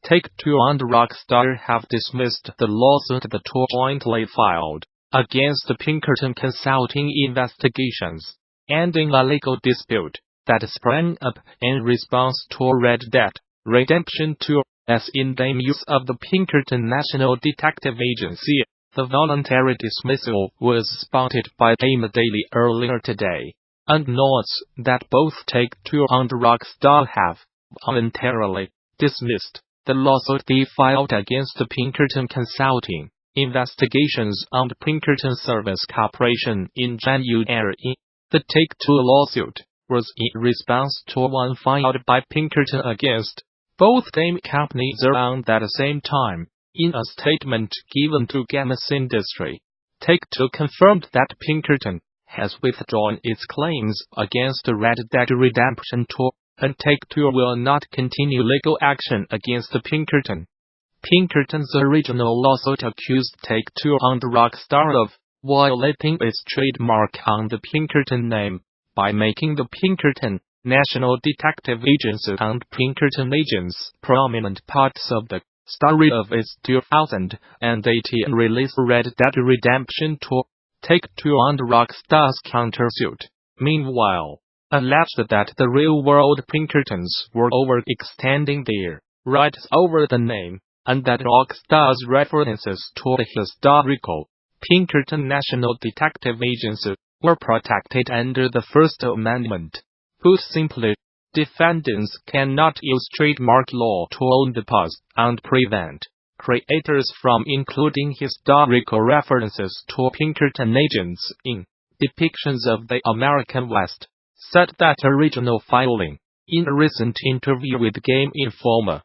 Take-Two and Rockstar have dismissed the lawsuit the two jointly filed against Pinkerton Consulting Investigations, ending a legal dispute that sprang up in response to Red Dead Redemption 2's in-game use of the Pinkerton National Detective Agency. The voluntary dismissal was spotted by Game Daily earlier today, and notes that both Take-Two and Rockstar have voluntarily dismissed the lawsuit they filed against Pinkerton Consulting Investigations and Pinkerton Service Corporation in January. The Take-Two lawsuit was in response to one filed by Pinkerton against both game companies around that same time. In a statement given to Gamasutra, Take-Two confirmed that Pinkerton has withdrawn its claims against Red Dead Redemption 2, and Take-Two will not continue legal action against Pinkerton. Pinkerton's original lawsuit accused Take-Two and Rockstar of violating its trademark on the Pinkerton name by making the Pinkerton National Detective Agency and Pinkerton Agents prominent parts of the story of its 2018 release Red Dead Redemption 2. Take-Two and Rockstar's countersuit, meanwhile, alleged that the real-world Pinkertons were overextending their rights over the name, and that Rockstar's references to the historical Pinkerton National Detective Agency were protected under the First Amendment. Put simply, defendants cannot use trademark law to own the past and prevent creators from including historical references to Pinkerton agents in depictions of the American West, said that original filing. In a recent interview with Game Informer,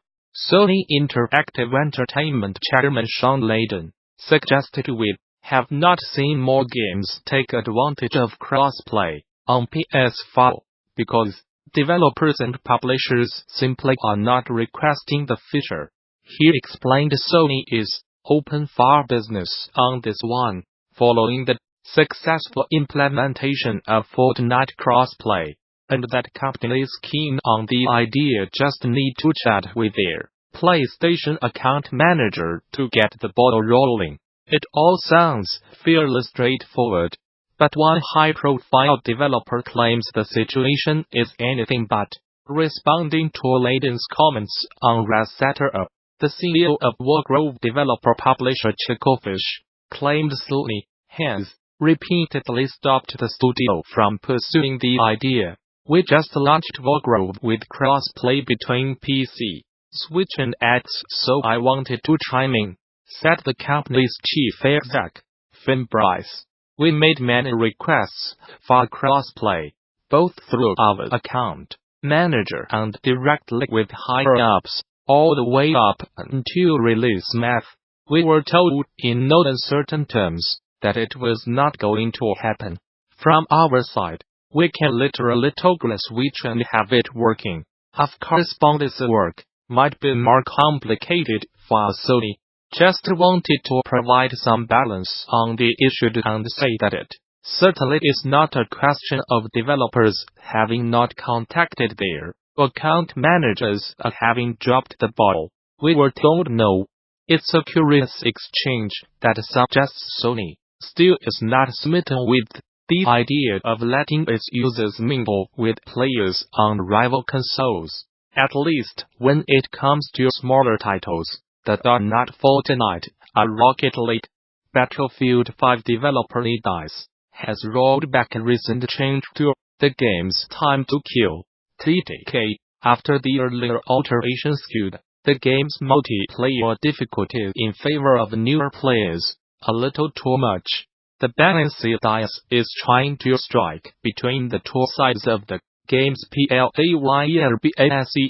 Sony Interactive Entertainment chairman Sean Layden suggested we have not seen more games take advantage of crossplay on PS4 because developers and publishers simply are not requesting the feature. He explained Sony is open for business on this one, following the successful implementation of Fortnite crossplay, and that companies keen on the idea just need to chat with their PlayStation account manager to get the ball rolling. It all sounds fairly straightforward, but one high-profile developer claims the situation is anything but. Responding to Layden's comments on Rockstar, the CEO of Wargrove developer publisher Chucklefish claimed Sony has repeatedly stopped the studio from pursuing the idea. We just launched Wargrove with cross-play between PC, Switch and X, so I wanted to chime in, said the company's chief exec, Finn Bryce. We made many requests for cross-play, both through our account manager and directly with higher-ups, all the way up until release math. We were told in no uncertain terms that it was not going to happen. From our side, we can literally toggle a switch and have it working. Of course, this work might be more complicated for Sony. Just wanted to provide some balance on the issue and say that it certainly is not a question of developers having not contacted their account managers or having dropped the ball. We were told no. It's a curious exchange that suggests Sony still is not smitten with the idea of letting its users mingle with players on rival consoles, at least when it comes to smaller titles that are not Fortnite or Rocket League. Battlefield 5 developer DICE has rolled back a recent change to the game's time to kill (TTK) after the earlier alteration skewed the game's multiplayer difficulty in favor of newer players a little too much. The balance DICE is trying to strike between the two sides of the game's player's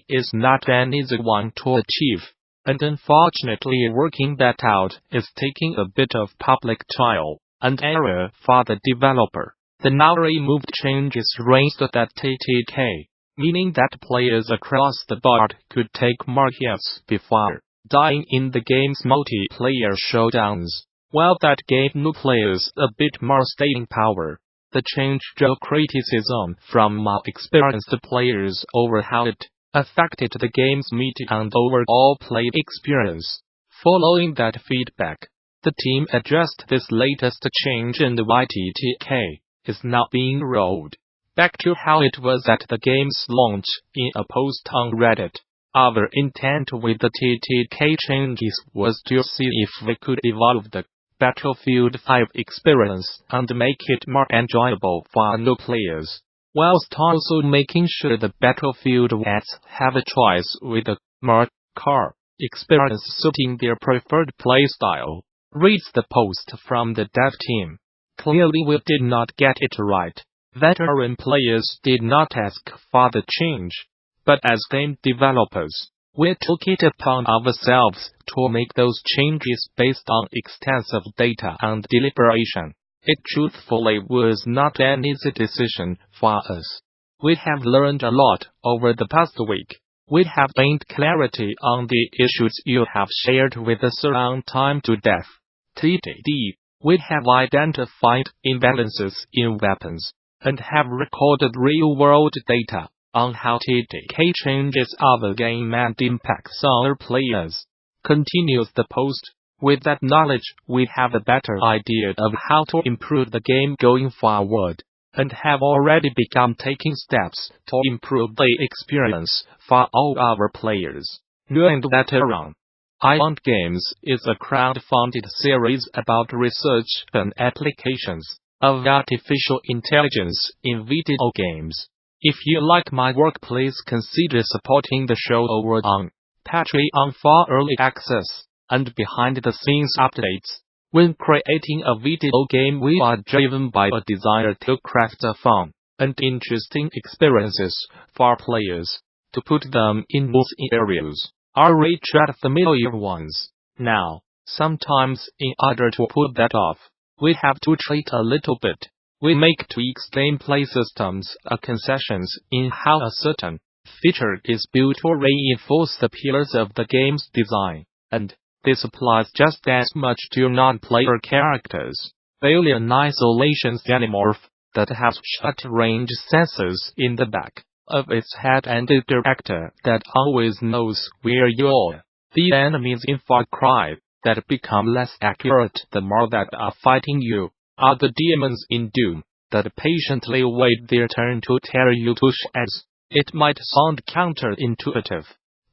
is not an easy one to achieve, and unfortunately working that out is taking a bit of public trial and error for the developer. The now removed changes raised that TTK, meaning that players across the board could take more hits before dying in the game's multiplayer showdowns, while that gave new players a bit more staying power. The change drew criticism from more experienced players over how it affected the game's meter and overall play experience. Following that feedback, the team addressed this latest change and the YTTK is now being rolled back to how it was at the game's launch in a post on Reddit. Our intent with the TTK changes was to see if we could evolve the Battlefield 5 experience and make it more enjoyable for new players, whilst also making sure the Battlefield fans have a choice with a more core experience suiting their preferred playstyle. Reads the post from the dev team. Clearly we did not get it right. Veteran players did not ask for the change, but as game developers, we took it upon ourselves to make those changes based on extensive data and deliberation. It truthfully was not an easy decision for us. We have learned a lot over the past week. We have gained clarity on the issues you have shared with us around time to death. TTD. We have identified imbalances in weapons, and have recorded real-world data on how TTK changes our game and impacts our players. Continues the post. With that knowledge, we have a better idea of how to improve the game going forward, and have already begun taking steps to improve the experience for all our players, new and veteran. I Want Games is a crowd-funded series about research and applications of artificial intelligence in video games. If you like my work, please consider supporting the show over on Patreon for early access and behind-the-scenes updates. When creating a video game, we are driven by a desire to craft a fun and interesting experiences for players, to put them in those areas or reach at familiar ones. Now, sometimes in order to pull that off, we have to treat a little bit. We make tweaks gameplay systems or concessions in how a certain feature is built to reinforce the pillars of the game's design, and this applies just as much to non-player characters. Alien Isolation Xenomorph that has short-range sensors in the back of its head and a director that always knows where you are. The enemies in Far Cry that become less accurate the more that are fighting you are the demons in Doom that patiently wait their turn to tear you to shreds. It might sound counterintuitive,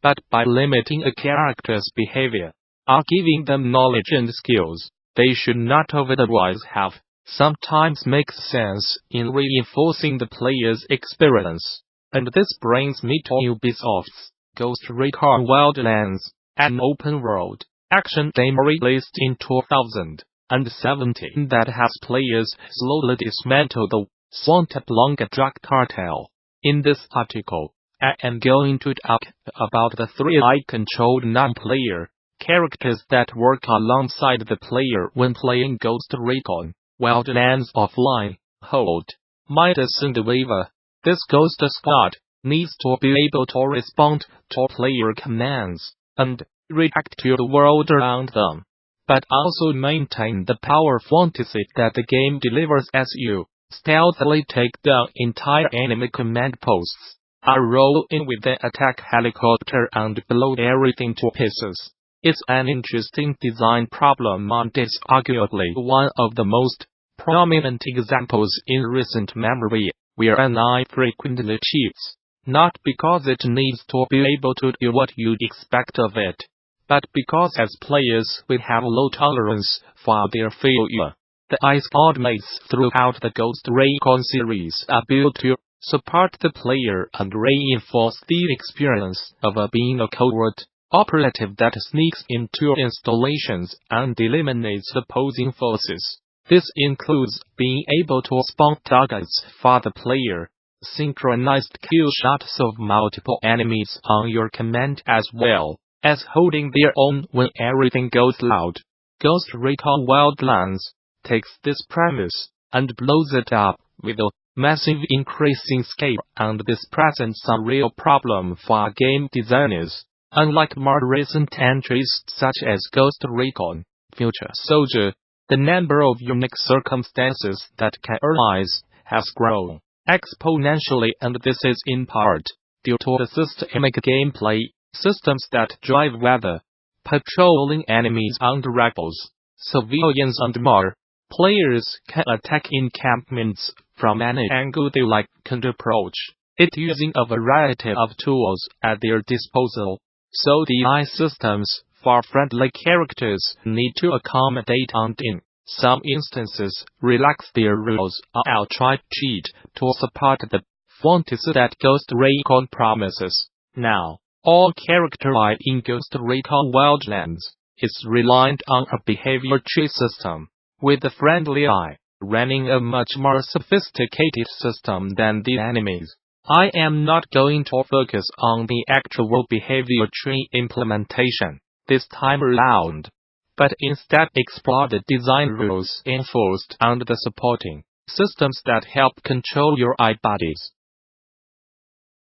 but by limiting a character's behavior, or giving them knowledge and skills they should not otherwise have, sometimes makes sense in reinforcing the player's experience. And this brings me to Ubisoft's Ghost Recon Wildlands, an open-world action game released in 2017 that has players slowly dismantle the Santa Blanca drug cartel. In this article, I am going to talk about the three AI-controlled non-player characters that work alongside the player when playing Ghost Recon Wildlands offline. Hold, Midas and Weaver. This Ghost Squad needs to be able to respond to player commands and react to the world around them, but also maintain the power fantasy that the game delivers as you stealthily take down entire enemy command posts, or roll in with an attack helicopter and blow everything to pieces. It's an interesting design problem and is arguably one of the most prominent examples in recent memory where an AI frequently cheats, not because it needs to be able to do what you'd expect of it, but because as players we have low tolerance for their failure. The AI squad mates throughout the Ghost Recon series are built to support the player and reinforce the experience of being a covert operative that sneaks into installations and eliminates opposing forces. This includes being able to spawn targets for the player, synchronized kill shots of multiple enemies on your command, as well as holding their own when everything goes loud. Ghost Recon Wildlands takes this premise and blows it up with a massive increase in scale, and this presents a real problem for game designers. Unlike more recent entries such as Ghost Recon Future Soldier, the number of unique circumstances that can arise has grown exponentially, and this is in part due to the systemic gameplay, systems that drive weather, patrolling enemies on the rebels, civilians and more. Players can attack encampments from any angle they like and approach it using a variety of tools at their disposal. So the AI systems for friendly characters need to accommodate and in some instances relax their rules or outright cheat to support the fantasy that Ghost Recon promises. Now, all character AI in Ghost Recon Wildlands is reliant on a behavior tree system, with the friendly AI running a much more sophisticated system than the enemies. I am not going to focus on the actual behavior tree implementation this time around, but instead explore the design rules enforced and the supporting systems that help control your AI bodies.